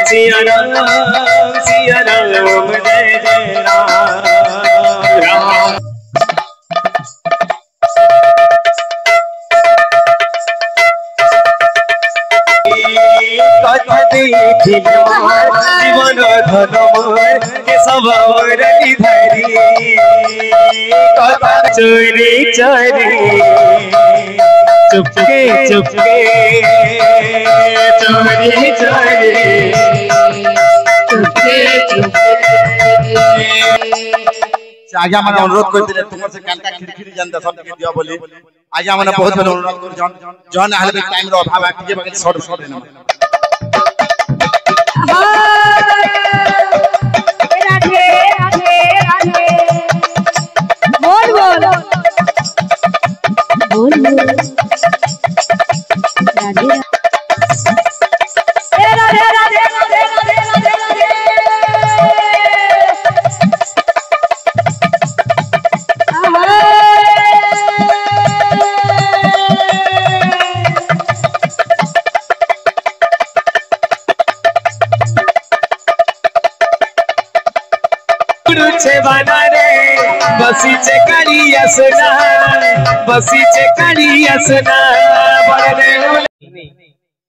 सिया राम जय जय राम राम। कथा देखी जीवन धन केशव धरी कथा चोरी चोरी चुपके चुपके चोरी चोरी चुपके आगे मैंने अनुरोध कर दिले तुम से कानका खिड़खिड़ी जानता सब के दिया बोली आगे मैंने बहुत बड़ा अनुरोध कर जन हाल में टाइम रो अभाव आ के बके शॉर्ट शॉर्ट देना राधे राधे राधे बोल बोल बोल बोल राधे राधे राधे राधे राधे राधे बना रे बसीचे कालिया सुना बसीचे कालिया सुना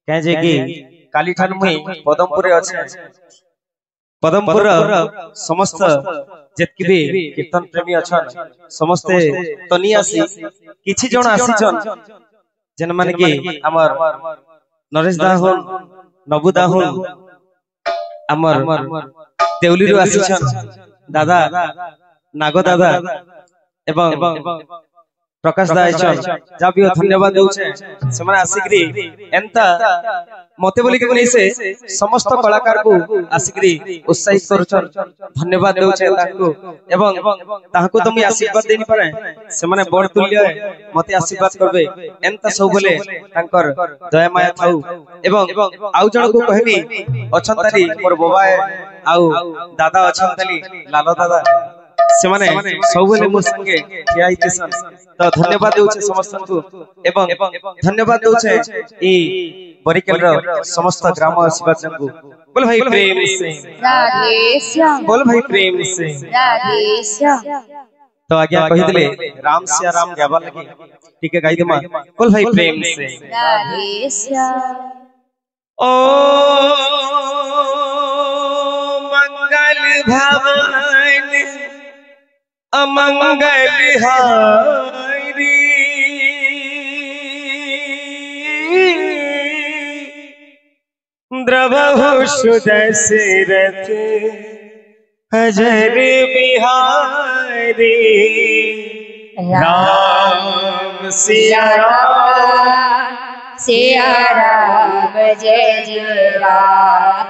कहे जे कि काली ठान मुई पदमपुर अच्छे पदमपुर समस्त जेतकी भी कीर्तन प्रेमी अछन समस्ते तनी आसी किछि जण आसीचन जन माने कि हमर नरेश दा होन नबु दा होन हमर देउली रु आसीचन दादा नागो दादा एवं प्रकाश दा जा भी धन्यवाद देउछे सेमाने आसिकरी एंता मते बोली के से समस्त कलाकार को आसिकरी उत्साहित करूछन धन्यवाद देउछे ताको एवं ताको तुम आशीर्वाद देनी पारे सेमाने बड़ तुल्य मते आशीर्वाद करबे एंता सब बोले तांकर दया माया थाउ एवं आउ जण को कहनी अछंतारी मोर बाबा आउ दादा अछंताली लालो दादा से माने सबले मो संगे ठिया हितेसन तो धन्यवाद देउछे समस्त को एवं धन्यवाद देउछे ई बरिकेल रो समस्त ग्रामवासी को बोल भाई प्रेम से राधे श्याम बोल भाई प्रेम से राधे श्याम तो आज्ञा कहि दिले राम सिया राम गाबा लगी ठीक है गाई देमा बोल भाई प्रेम से राधे श्याम ओ मंगल भवन अमंगल हारी द्रवहु सुदशरथ अजर बिहारी राम सिया राम जय जय राम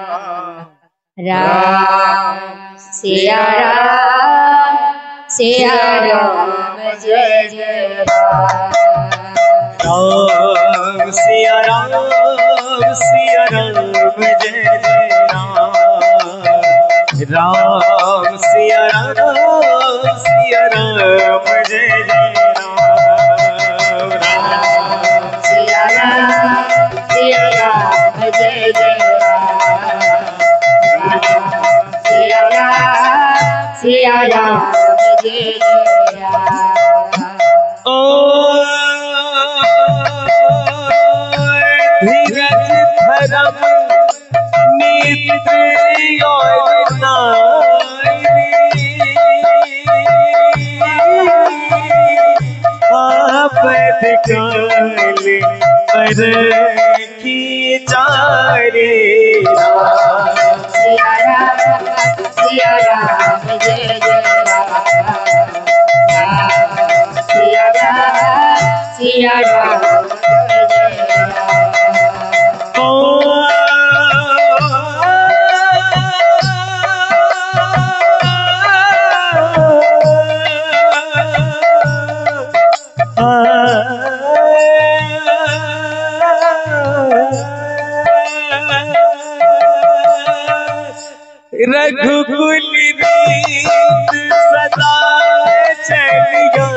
राम सिया राम जय जय राम राम सिया राम जय जय राम राम सिया राम जय जय राम राम सिया राम जय जय राम सिया राम जय जय राम ओ धीरज धर्म मित्र और नारी आपद काल पर की जारे सिया राम जय जय राम सिया राम जय जय राम रघुकुल रीत सदा चलिया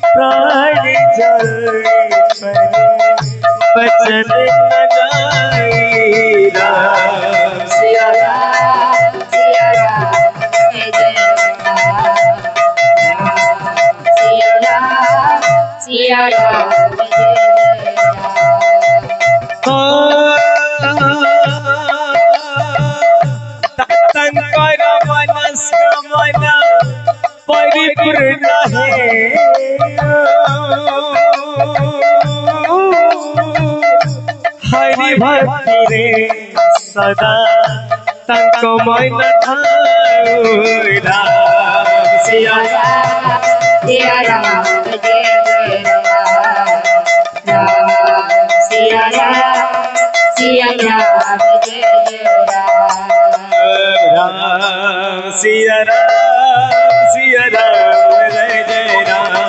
प्राण जाए पर बचन लगाई राम सिया राम जय जय राम सिया राम जय जय तंकर मनस मन परिपूर्ण है हरि भक्ति रे सदा तंक मन राम सिया सिया राम जय जय राम सिया राम जय जय राम सिया राम जय जय राम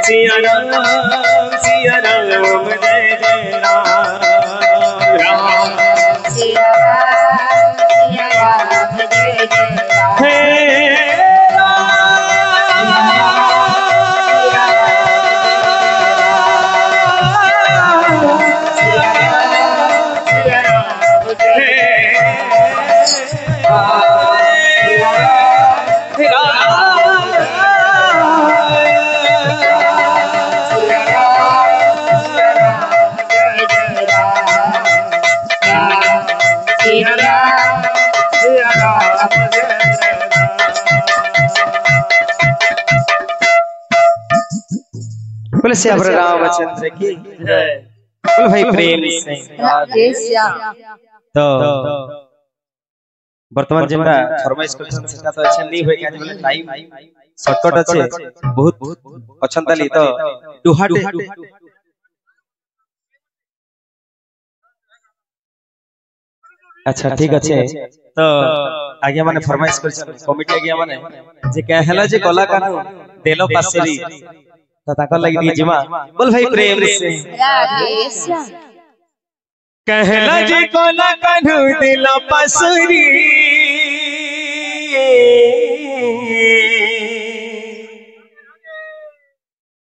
सिया राम जय जय राम राम सिया राम जय जय राम हे बोले श्याम रामचंद्र की बोल भाई प्रेम से तो वर्तमान जेमरा फरमाइश करछन सेटा तो अच्छा नहीं होय काज बोले टाइम शॉर्टकट আছে बहुत अछंताली तो दुहाटे अच्छा ठीक আছে तो आगे माने फरमाइश करछन कमिटी आगे माने जे कहला जे कलाकार देलो पासेरी तो ताकर लगी दी जिमा बोल भाई प्रेम से कहला जे कलाकार देलो पासेरी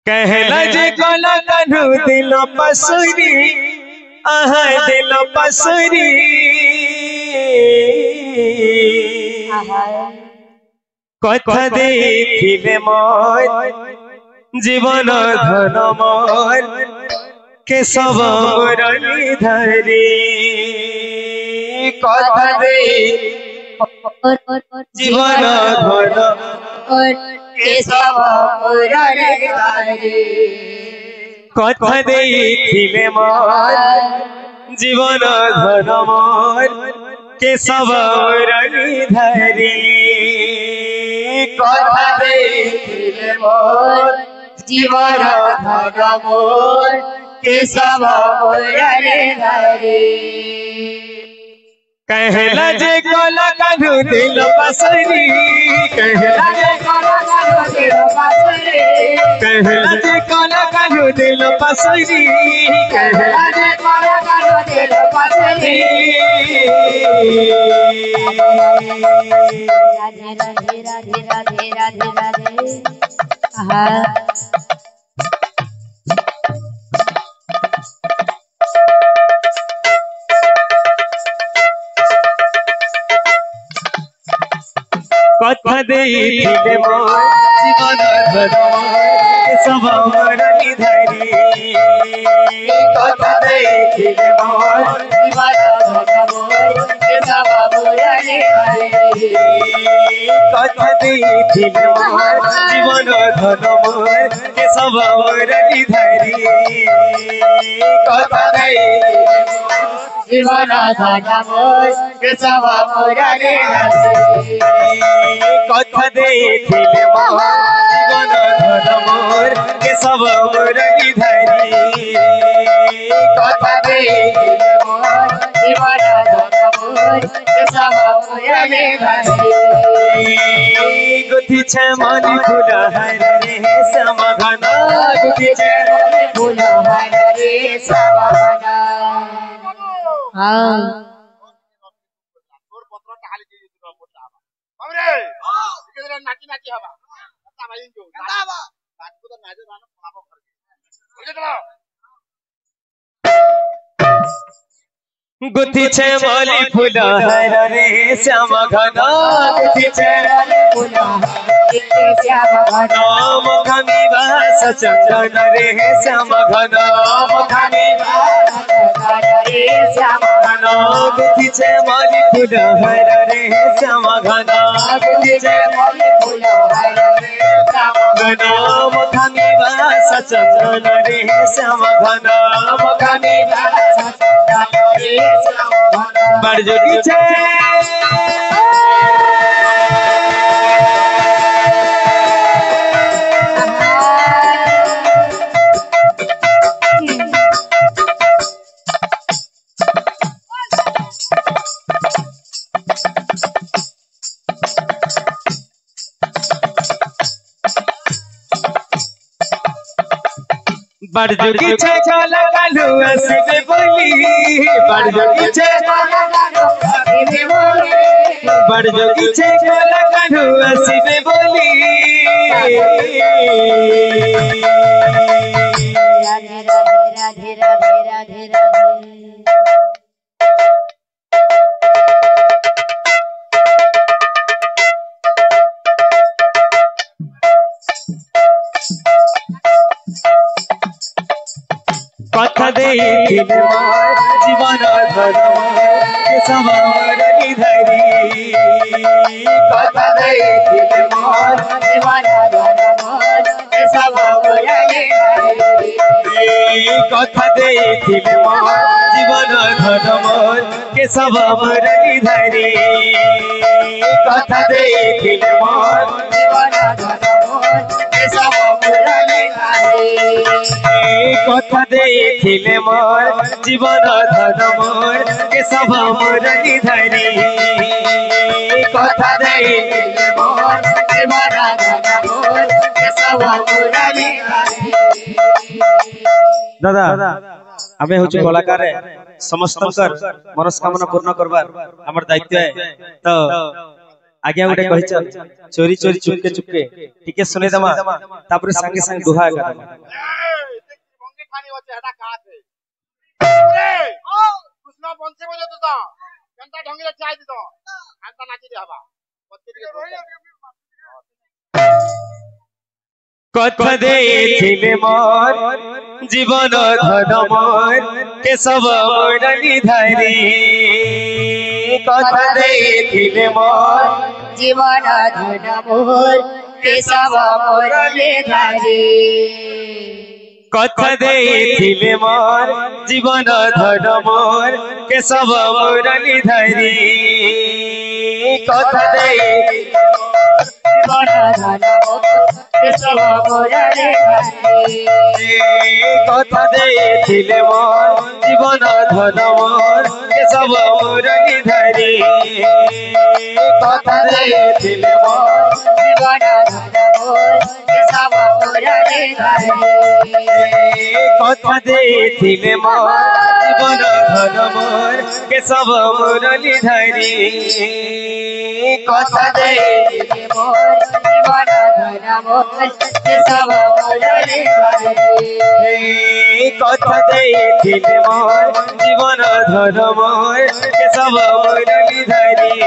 कहला जे कलाकार देलो पासेरी आहा देलो पासेरी कथा देखिले मोर जीवन धन मोर केशव मुरली धरी कथा दे जीवन धन केशव मुरली धरी कथा देखिले मोर जीवन धन मोर केशव मुरली धरी कथा देखिले मोर जीवन धन मोर केशव मुरली धरी कहला जे कलाकार दिल पसरी कहला जे कलाकार दिल पसरी कहला जे कलाकार दिल पसरी राधे राधे राधे राधे राधे राधे आहा कथा देखिले मोर जीवन धन केशव मुरली धरी कथा देखिले मोर जीवन धन मोर केशव मुरली धरी कथा देखिले मोर जीवन धन मोर केशव मुरली धरी कथा देखिले जीवन धन मोर केशव मुरली धरी कथा देखिले मोर जीवन धन मोर केशव मुरली धरी कथा देखिले मोर जीवन धन मोर केशव मुरली धरी गुथी छे मानी फूल हर रे समघना गुथी छे फूल हर रे समघना हां हमरे केदरा नाची नाची हवा ता भाई जो हवा बात को तो नाजो राना पलाबो करके ओके चलो गुथिछे मली फूल हर रे श्याम घन गुथिछे मुखामी वास चंदन रे श्याम घन मुखामी गुथिछे मली फूल हर रे श्याम घन गुथिछे घन मुखामी वास चंदन रे श्याम घन मुखामी बढ़ जोगी छे बढ़ जोगी छे चला कालू ऐसे बोली बढ़ जोगी छे बढ़ जोगी छे चला कालू ऐसे बोली राधे राधे राधे राधे राधे कथा देखिले मोर जीवन धर्म के सवार निधरी कथा देखिले मोर जीवन धर्म के सवार निधरी कथा देखिले मोर जीवन धर्म के सवार निधरी कथा देखिले मोर जीवन धर्म के सवार कथा देखिले मोर जीवन धन मोर के सब मोर निधरी कथा देखिले मोर जीवन धन मोर के सब मोर निधरी दादा आमे होछु कलाकार समस्तकर मनस्कामना पूर्ण करबार हमर दायित्व है तो आगे गोटे कहिछ चोरी चोरी चुपके चुपके टिके सुने दमा तापर संगे संगे दुहा करदमा हेटा कात है रे कृष्ण बंसे बोले तो जनता ढंगले चाय दे तो अंता नाची दे हवा कथा देखिले मोर जीवन धन मोर के सब मोर निधरी कथा देखिले मोर जीवन धन मोर के सब मोर निधरी कथा देखिले मोर जीवन धन मोर के सब मोर निधरी कथा देखिले जीवन धन मोर के सब मोर निधरी कथा देखिले मोर जीवन धन मोर के सब मोर निधरी कथा देखिले मोर जीवन धन मोर के सब मोर निधरी कथा देखिले मोर जीवन धन मोर के सब मोर निधरी कथा देखिले मोर जीवन धन मोर के सब मोर निधरी कथा देखिले मोर जीवन धन मोर के सब मोर निधरी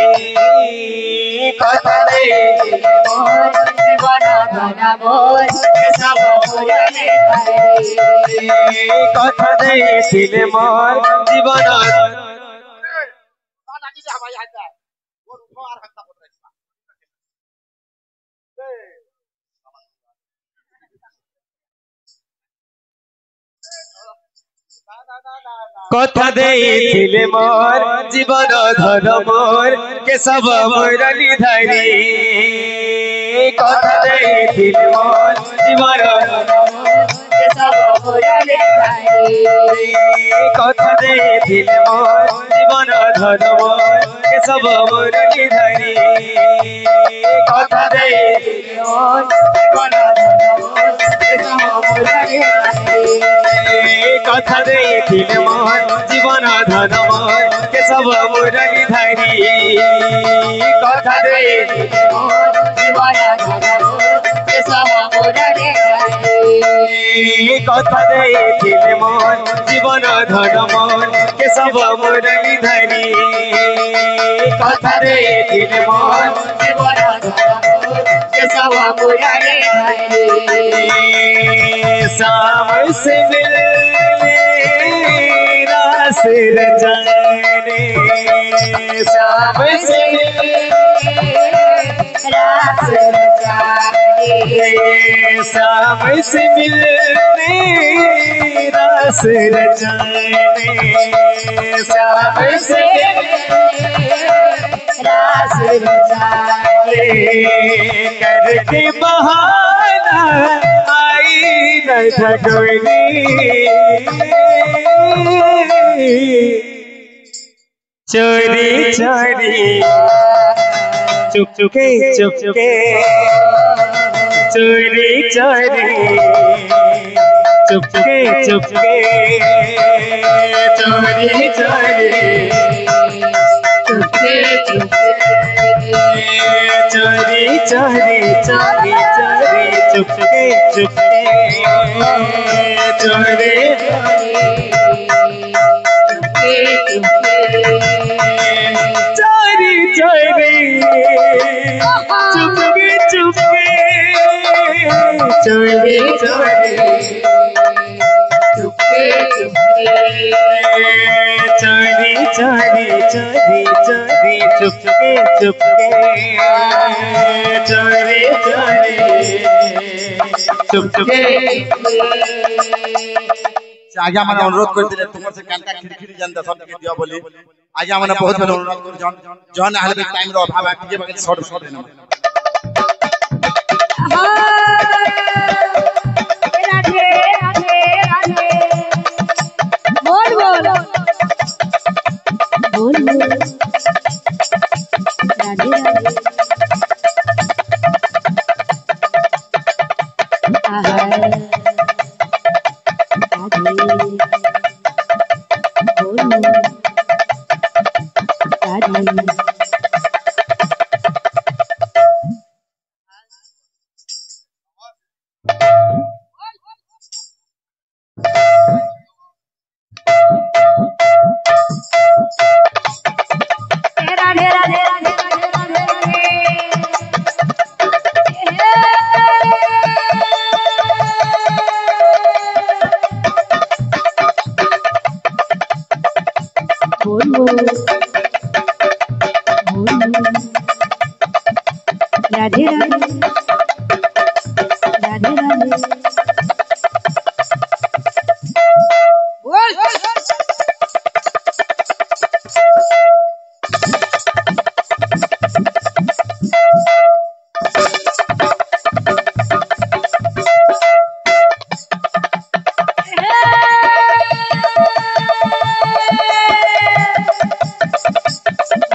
कथा देखिले मोर जीवन धन मोर के सब मोर निधरी कथा देखिले मोर जीवन नाची दे हवा यहाँ जाए वो उठो और हत्ता बोल रही कथा देखिले मोर जीवन धन मोर के सब मोर निधरी कथा देखिले मोर जीवन धन मोर के सब मोर निधरी कथा देखिले मोर जीवन धन मोर के सब मोर निधरी कथा देखिले मोर जीवन धन मोर के सब मोर निधरी कथा देखिले मोर जीवन धन मोर के सब मोर निधरी कथा देखिले मोर जीवन धन मोर के सब मोर निधरी কথা ଦେଇଥିଲେ মন জীবন ধন মন কেশব মুরলী ধরি কথা ଦେଇଥିଲେ মন জীবন केशव मुरारी धरी शाम से मिलने रास रचाने शाम से रास रचाने शाम से मिलने रास रचाने शाम से रास रचाने करके बहाना आई न ठगोनी चोरी चोरी चुपके चुपके चोरी चोरी चुपके चुपके चोरी चोरी चुपके चुपके चोरी चोरी चोरी चोरी चुपके चुपके चोरी चुपके चुपके चोरी चोरी चुपके चुपके चोरी चोरी चुपके चुपके चोरी चोरी चोरी चोरी चुपके चुपके चोरी चोरी चुपके आगे मैंने अनुरोध कर दिले तुम से कानका खिड़खिड़ी जानता सब के दिया बोली आगे मैंने बहुत बड़ा अनुरोध कर जन हाल टाइम रो अभाव टिके बके शॉर्ट शॉर्ट देना राधे राधे राधे बोल बोल बोल बोल राधे राधे आहा राधे बोल बोल राधे राधे राधे राधे राधे बोल बोल राधे राधे राधे राधे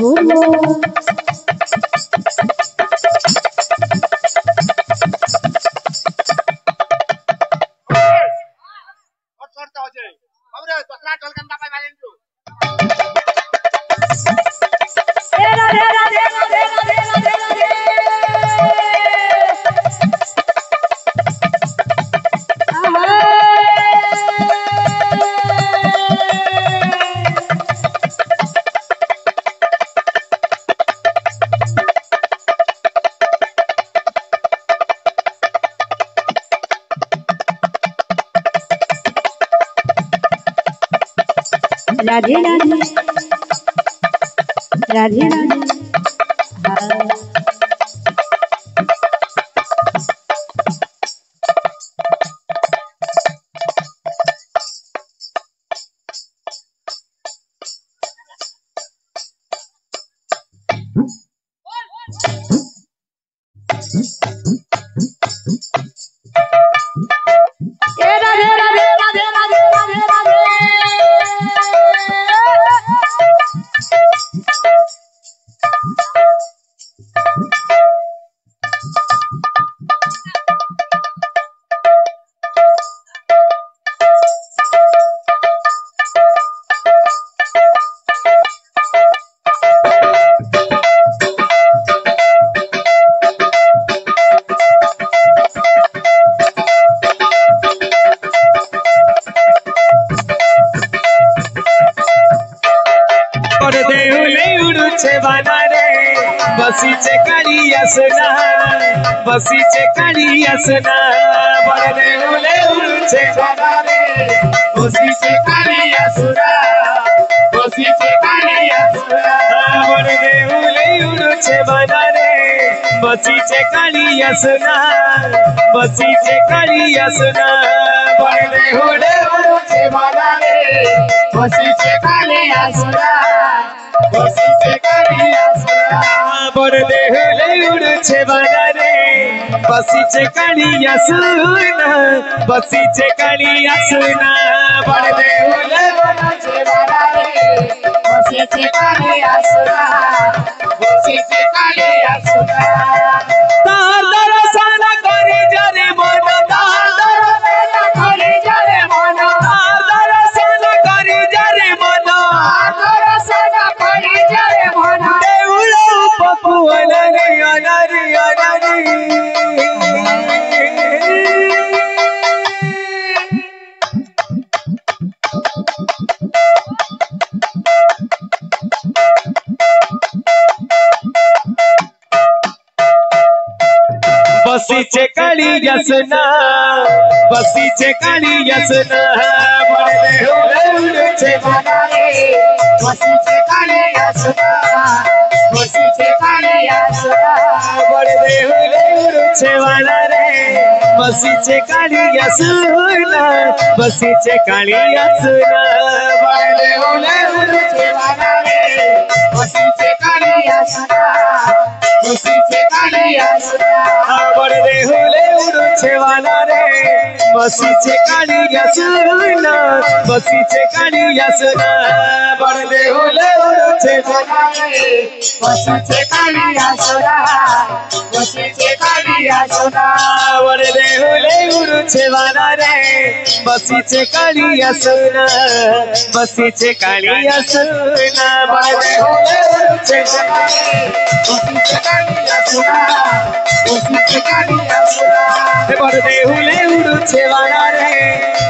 बोल बोल राधे राधे राधे राधे राधे राधे राधे राधे राधे राधे राधे राधे राधे राधे राधे बाना रे बसीचे कालिया सुना बसीचे कालिया सुना बड़ देहुले उड़छे बाना रे बसीचे कालिया सुना बसीचे कालिया सुना बड़ देहुले उड़छे बाना रे बसीचे कालिया सुना बसीचे कालिया सुना बड़ देहुले उड़छे बाना रे बसीचे कालिया सुना बसीचे कालिया सुना बड़ देहुले उड़छे बाना रे बसीचे कालिया सुना बसीचे कालिया सुना बड़ देहुले उड़छे बाना रे बसीचे कालिया सुना बसीचे कालिया सुना तार दर्शन करी जरे मन तार दर्शन करी जरे मन तार दर्शन करी जरे मन तार दर्शन करी जरे मन देउलो पपुवन रे अनारी अनारी बसीचे कालिया सुना बसीचे कालिया सुना बड़ देहुले उड़छे बाना रे बसीचे कालिया सुना बसीचे कालिया सुना बड़ देहुले उड़छे बाना रे बसीचे कालिया सुना बसीचे कालिया सुना बड़ देहुले उड़छे बाना रे बसीचे कालिया सुना बसीचे कालिया सुना बड़ देहुले उड़छे बाना रे बसीचे कालिया सुना बसीचे कालिया सुना बड़ देहुले उड़छे बाना रे बसीचे कालिया सुना बसीचे कालिया सुना बड़ देहुले उड़छे बाना रे बसीचे कालिया सुना बसीचे कालिया सुना बड़ देहुले उड़छे बाना रे बसीचे कालिया सुना बसीचे कालिया सुना बड़ देहुले उड़छे बाना रे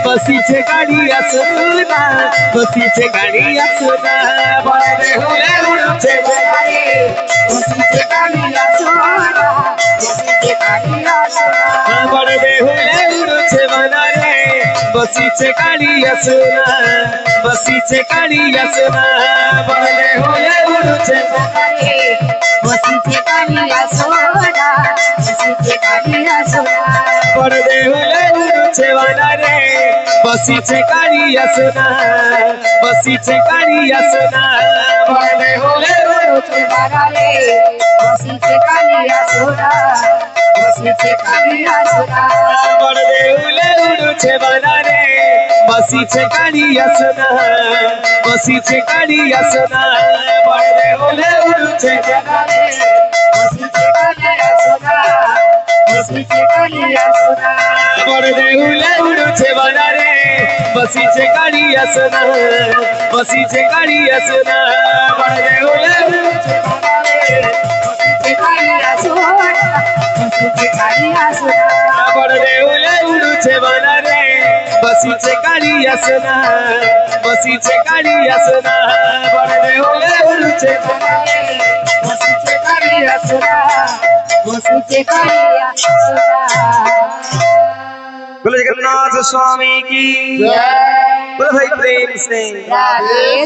बसीचे कालिया सुना बसीचे कालिया सुना बड़ देहुले उड़छे बाना रे बसीचे कालिया सुना बसीचे कालिया सुना बड़ देहुले उड़छे बाना रे बसीचे कालिया सुना बसीचे कालिया सुना बड़ देहुले उड़छे बाना रे बसीचे कालिया सुना बसीचे कालिया सुना बड़ देहुले उड़छे बाना रे बसीचे कालिया सुना बसीचे कालिया सुना बड़ देहुले उड़छे बाना रे बसीचे कालिया सुना बसीचे कालिया सुना बड़ देहुले उड़छे बाना रे बसीचे कालिया सुना बसीचे कालिया सुना बड़ देहुले उड़छे बाना रे बसीचे कालिया सुना बसीचे कालिया सुना बड़ देहुले उड़छे बाना रे बसीचे कालिया सुना बसीचे कालिया सुना बड़ देहुले उड़छे बाना रे बसीचे कालिया सुना बसीचे कालिया सुना बड़ देहुले उड़छे बाना रे बसीचे कालिया सुना बसीचे कालिया सुना बड़ देहुले उड़छे बाना रे बसीचे कालिया सुना बसीचे कालिया सुना बोलो जगन्नाथ स्वामी की बोलो भाई प्रेम से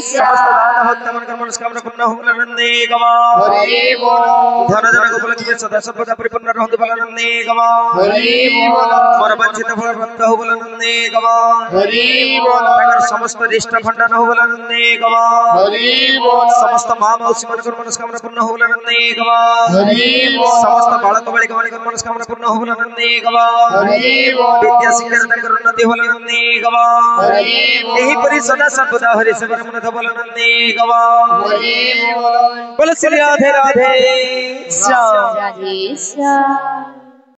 समस्त दाता भक्त मन कर्म मनस्कामना पूर्ण हो नंदे गमा हरि बोल धन जन को बोल के सदा सर्वदा परिपूर्ण रहंतु बोल नंदे गमा हरि बोल मोर वंचित फल प्राप्त हो बोल नंदे गमा हरि बोल अगर समस्त इष्ट खंडन हो बोल नंदे गमा हरि बोल समस्त महामौसी मन कर्म मनस्कामना पूर्ण हो बोल नंदे गमा हरि बोल समस्त बालक बालिका मन कर्म मनस्कामना पूर्ण हो बोल नंदे गमा हरि बोल विद्या शिक्षा कर उन्नति हो नंदे गमा हरि यही परि सदा सर्वदा हरि सेवा मन बोल नंदे गवा हरि बोल बोल श्री राधे राधे श्याम राधे श्याम।